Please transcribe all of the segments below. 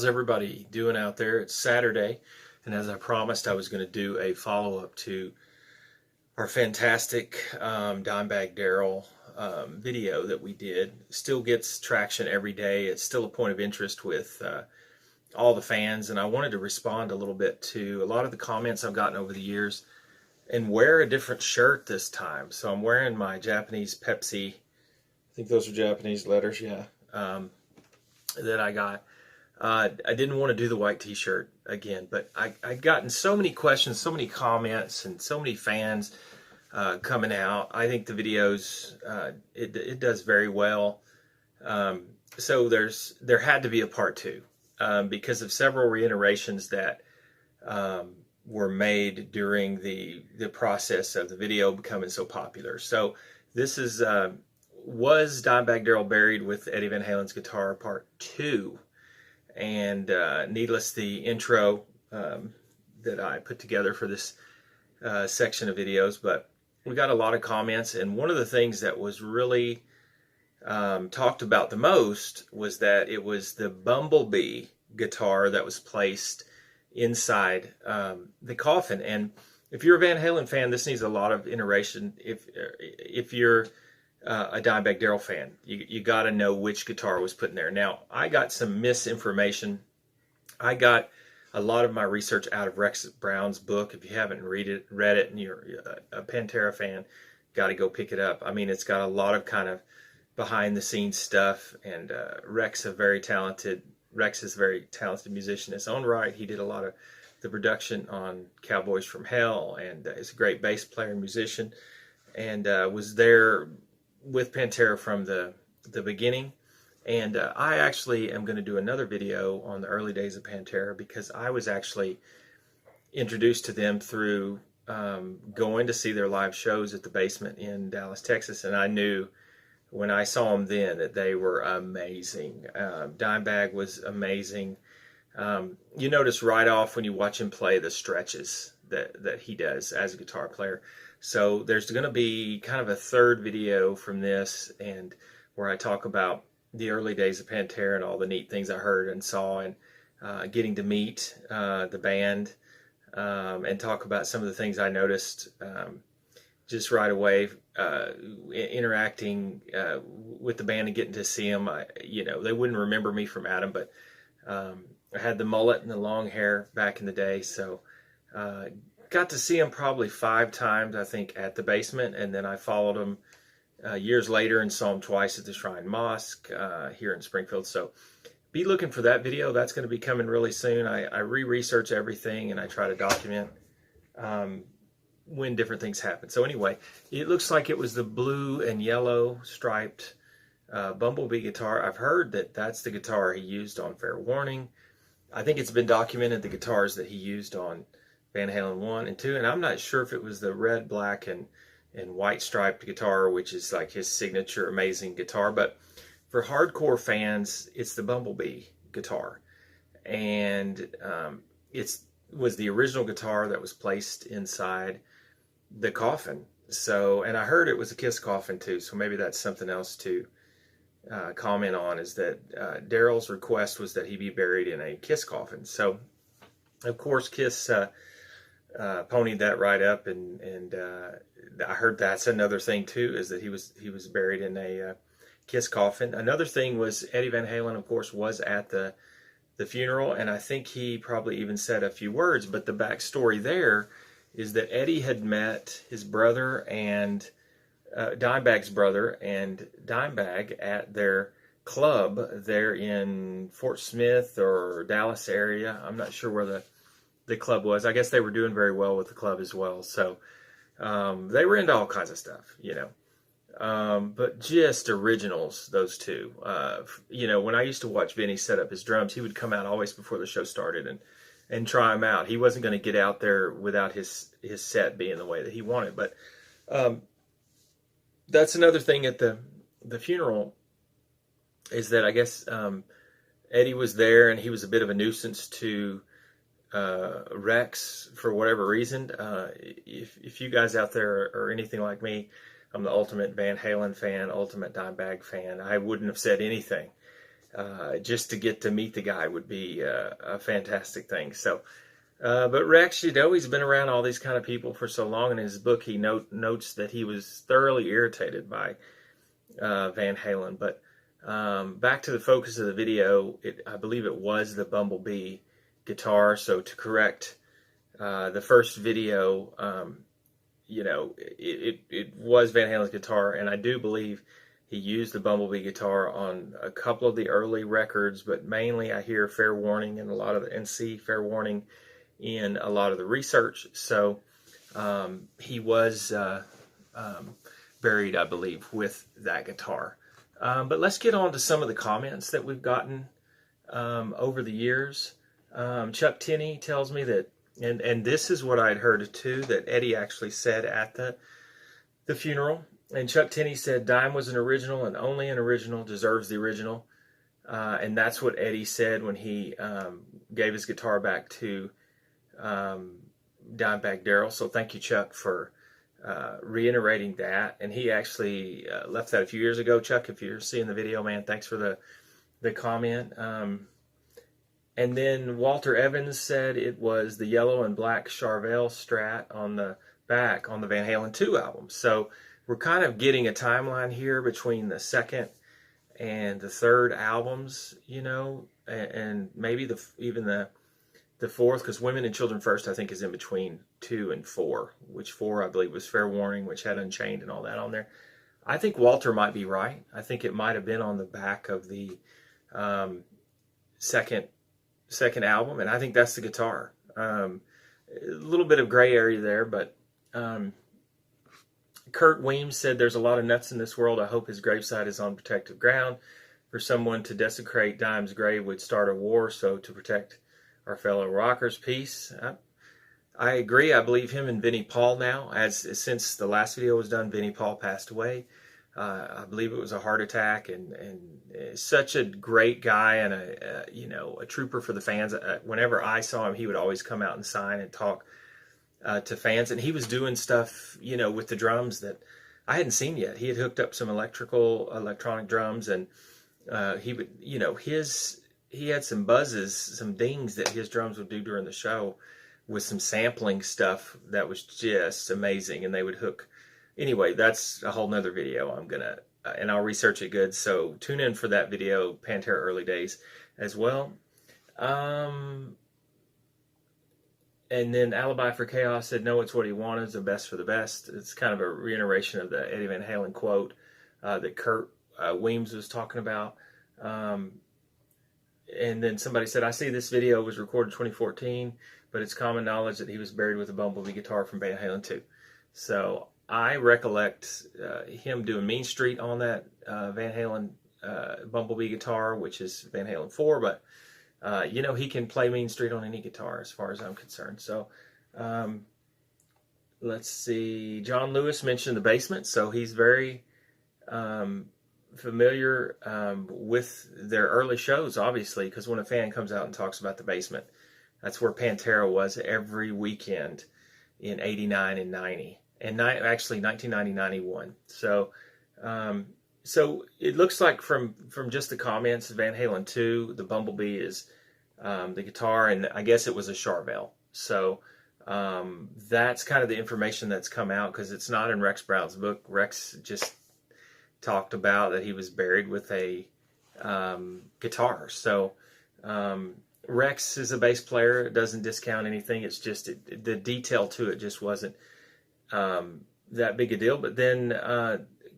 How's everybody doing out there? It's Saturday, and as I promised, I was going to do a follow-up to our fantastic Dimebag Darrell video that we did. Still gets traction every day. It's still a point of interest with all the fans, and I wanted to respond a little bit to a lot of the comments I've gotten over the years and wear a different shirt this time. So I'm wearing my Japanese Pepsi, I think those are Japanese letters, yeah, that I got. I didn't want to do the white t-shirt again, but I'd gotten so many questions, so many comments, and so many fans coming out. I think the videos, it does very well. So there had to be a part two because of several reiterations that were made during the process of the video becoming so popular. So this is was Dimebag Darrell buried with Eddie Van Halen's guitar part 2. And needless the intro that I put together for this section of videos, but we got a lot of comments, and one of the things that was really talked about the most was that it was the Bumblebee guitar that was placed inside the coffin. And if you're a Van Halen fan, this needs a lot of iteration. If you're a Dimebag Darrell fan, you got to know which guitar was put in there. Now, I got some misinformation. I got a lot of my research out of Rex Brown's book. If you haven't read it, and you're a Pantera fan, got to go pick it up. I mean, it's got a lot of kind of behind-the-scenes stuff, and Rex is a very talented musician in his own right. He did a lot of the production on Cowboys from Hell, and is a great bass player and musician, and was there with Pantera from the beginning. And I actually am going to do another video on the early days of Pantera, because I was actually introduced to them through going to see their live shows at the Basement in Dallas, Texas, and I knew when I saw them then that they were amazing. Dimebag was amazing. You notice right off when you watch him play the stretches that he does as a guitar player. So there's going to be kind of a third video from this, and where I talk about the early days of Pantera and all the neat things I heard and saw, and getting to meet the band, and talk about some of the things I noticed just right away, interacting with the band and getting to see them. They wouldn't remember me from Adam, but I had the mullet and the long hair back in the day, so got to see him probably 5 times, I think, at the Basement, and then I followed him years later and saw him twice at the Shrine Mosque here in Springfield. So be looking for that video. That's going to be coming really soon. I re-research everything, and I try to document when different things happen. So anyway, it looks like it was the blue and yellow striped Bumblebee guitar. I've heard that that's the guitar he used on Fair Warning. I think it's been documented, the guitars that he used on Van Halen 1 and 2, and I'm not sure if it was the red, black, and white striped guitar, which is like his signature amazing guitar, but for hardcore fans, it's the Bumblebee guitar, and it was the original guitar that was placed inside the coffin. So, and I heard it was a Kiss coffin too, so maybe that's something else to comment on, is that Darrell's request was that he be buried in a Kiss coffin. So, of course, Kiss ponied that right up, and I heard that's another thing too, is that he was buried in a Kiss coffin. Another thing was Eddie Van Halen, of course, was at the funeral, and I think he probably even said a few words, but the backstory there is that Eddie had met his brother and Dimebag's brother and Dimebag at their club there in Fort Smith or Dallas area. I'm not sure where the club was. I guess they were doing very well with the club as well. So they were into all kinds of stuff, but just originals, those two. When I used to watch Vinny set up his drums, he would come out always before the show started and try them out. He wasn't going to get out there without his set being the way that he wanted. But that's another thing at the funeral, is that I guess Eddie was there, and he was a bit of a nuisance to Rex for whatever reason. If you guys out there are anything like me, I'm the ultimate Van Halen fan, ultimate Dimebag fan. I wouldn't have said anything just to get to meet the guy would be a fantastic thing. So, but Rex, he's been around all these kind of people for so long. In his book, he notes that he was thoroughly irritated by Van Halen. But back to the focus of the video, I believe it was the Bumblebee guitar. So to correct the first video, it was Van Halen's guitar, and I do believe he used the Bumblebee guitar on a couple of the early records, but mainly I hear Fair Warning and see Fair Warning in a lot of the research. So he was buried, I believe, with that guitar. But let's get on to some of the comments that we've gotten over the years. Chuck Tinney tells me that, and this is what I'd heard too, that Eddie actually said at the funeral. And Chuck Tinney said, Dime was an original, and only an original deserves the original. And that's what Eddie said when he gave his guitar back to Dimebag Darrell. So thank you, Chuck, for reiterating that. And he actually left that a few years ago. Chuck, if you're seeing the video, man, thanks for the comment. And then Walter Evans said it was the yellow and black Charvel Strat on the back on the Van Halen 2 album. So we're kind of getting a timeline here between the second and the third albums, and maybe even the fourth, because Women and Children First, I think, is in between 2 and 4, which 4, I believe, was Fair Warning, which had Unchained and all that on there. I think Walter might be right. I think it might have been on the back of the second album, and I think that's the guitar. A little bit of gray area there, but Kurt Weems said there's a lot of nuts in this world. I hope his gravesite is on protected ground. For someone to desecrate Dime's grave would start a war, so to protect our fellow rockers, peace. I agree. I believe him and Vinnie Paul now. Since the last video was done, Vinnie Paul passed away. I believe it was a heart attack, and such a great guy and a trooper for the fans. Whenever I saw him, he would always come out and sign and talk to fans, and he was doing stuff, with the drums that I hadn't seen yet. He had hooked up some electronic drums, and he would, he had some buzzes, some dings that his drums would do during the show with some sampling stuff that was just amazing, and they would hook. Anyway, that's a whole nother video. And I'll research it good. So tune in for that video, Pantera Early Days, as well. And then Alibi for Chaos said, no, it's what he wanted, it's the best for the best. It's kind of a reiteration of the Eddie Van Halen quote that Kurt Weems was talking about. And then somebody said, I see this video was recorded 2014, but it's common knowledge that he was buried with a Bumblebee guitar from Van Halen 2. So I recollect him doing Mean Street on that Van Halen Bumblebee guitar, which is Van Halen 4, but he can play Mean Street on any guitar as far as I'm concerned. So let's see. John Lewis mentioned the basement, so he's very familiar with their early shows, obviously, because when a fan comes out and talks about the basement, that's where Pantera was every weekend in 89 and 90. And actually 1990, 91. So, so it looks like from just the comments, Van Halen 2, the Bumblebee is the guitar, and I guess it was a Charvel. So that's kind of the information that's come out, because it's not in Rex Brown's book. Rex just talked about that he was buried with a guitar. So Rex is a bass player. It doesn't discount anything. It's just the detail to it just wasn't that big a deal. But then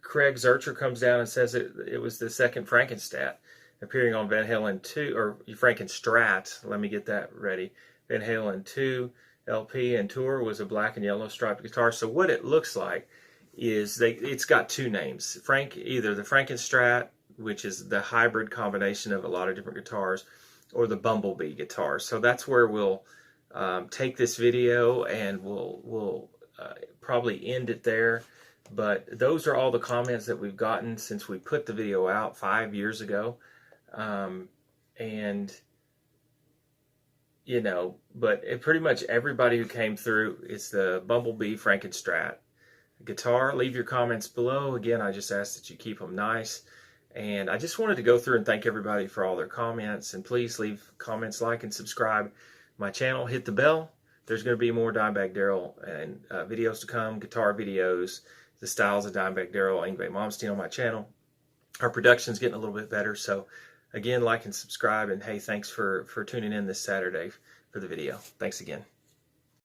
Craig Zurcher comes down and says it was the second Frankenstat appearing on Van Halen 2, or Frankenstrat, let me get that ready. Van Halen 2 LP and tour was a black and yellow striped guitar. So what it looks like is it's got two names. Either the Frankenstrat, which is the hybrid combination of a lot of different guitars, or the Bumblebee guitar. So that's where we'll take this video, and we'll probably end it there. But those are all the comments that we've gotten since we put the video out 5 years ago. But pretty much everybody who came through, it's the Bumblebee Frankenstrat guitar. Leave your comments below. Again, I just ask that you keep them nice. And I just wanted to go through and thank everybody for all their comments. And please leave comments, like, and subscribe my channel. Hit the bell. There's going to be more Dimebag Darrell and videos to come, guitar videos, the styles of Dimebag Darrell, Yngwie Malmsteen on my channel. Our production's getting a little bit better. So again, like and subscribe. And hey, thanks for tuning in this Saturday for the video. Thanks again.